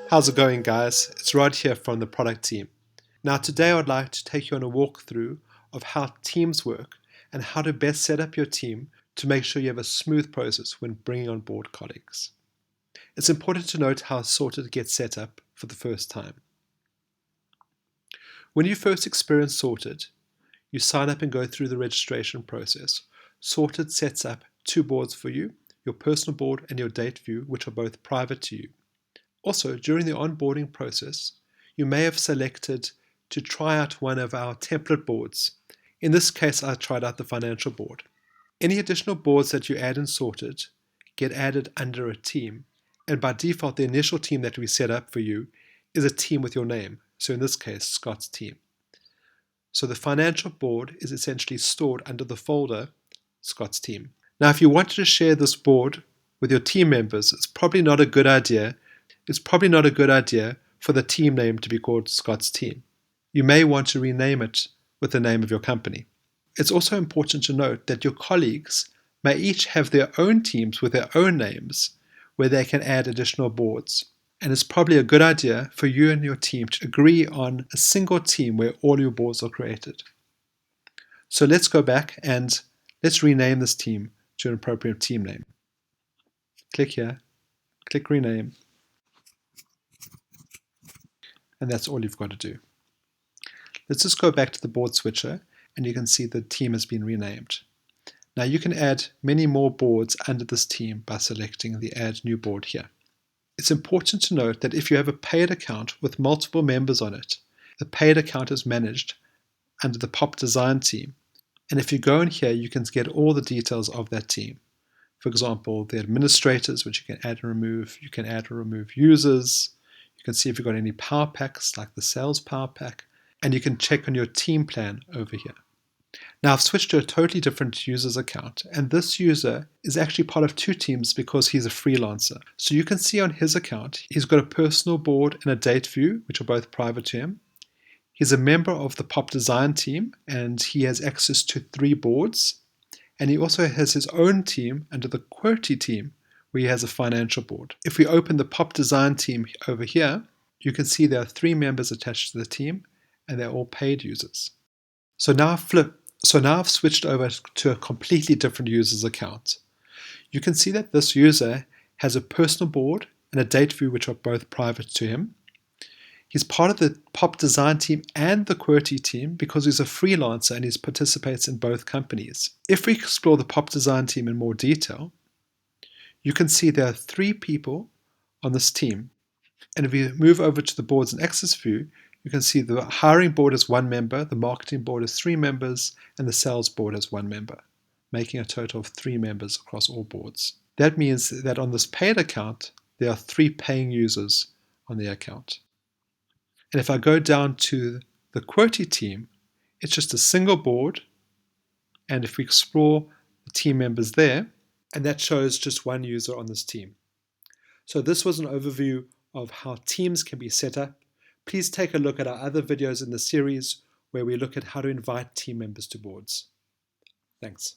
How's it going, guys? It's Rod here from the product team. Now today I would like to take you on a walkthrough of how teams work and how to best set up your team to make sure you have a smooth process when bringing on board colleagues. It's important to note how Sorted gets set up for the first time. When you first experience Sorted, you sign up and go through the registration process. Sorted sets up two boards for you, your personal board and your date view, which are both private to you. Also, during the onboarding process, you may have selected to try out one of our template boards. In this case, I tried out the financial board. Any additional boards that you add in Sorted get added under a team, and by default, the initial team that we set up for you is a team with your name, so in this case, Scott's team. So the financial board is essentially stored under the folder Scott's team. Now, if you wanted to share this board with your team members, it's probably not a good idea for the team name to be called Scott's team. You may want to rename it with the name of your company. It's also important to note that your colleagues may each have their own teams with their own names where they can add additional boards. And it's probably a good idea for you and your team to agree on a single team where all your boards are created. So let's go back and let's rename this team to an appropriate team name. Click here, click rename, and that's all you've got to do. Let's just go back to the board switcher and you can see the team has been renamed. Now you can add many more boards under this team by selecting the Add New Board here. It's important to note that if you have a paid account with multiple members on it, the paid account is managed under the Pop Design team. And if you go in here, you can get all the details of that team. For example, the administrators, which you can add and remove. You can add or remove users. You can see if you've got any power packs, like the sales power pack. And you can check on your team plan over here. Now I've switched to a totally different user's account, and this user is actually part of two teams because he's a freelancer. So you can see on his account, he's got a personal board and a date view, which are both private to him. He's a member of the Pop Design team, and he has access to 3 boards. And he also has his own team under the QWERTY team, where he has a financial board. If we open the Pop Design team over here, you can see there are 3 members attached to the team, and they're all paid users. So now I've switched over to a completely different user's account. You can see that this user has a personal board and a date view, which are both private to him. He's part of the Pop Design team and the QWERTY team because he's a freelancer and he participates in both companies. If we explore the Pop Design team in more detail, you can see there are 3 people on this team. And if we move over to the boards and access view, you can see the hiring board is 1 member, the marketing board is 3 members, and the sales board is 1 member, making a total of 3 members across all boards. That means that on this paid account, there are 3 paying users on the account. And if I go down to the QWERTY team, it's just a single board, and if we explore the team members there, and that shows just 1 user on this team. So this was an overview of how teams can be set up. Please take a look at our other videos in the series where we look at how to invite team members to boards. Thanks.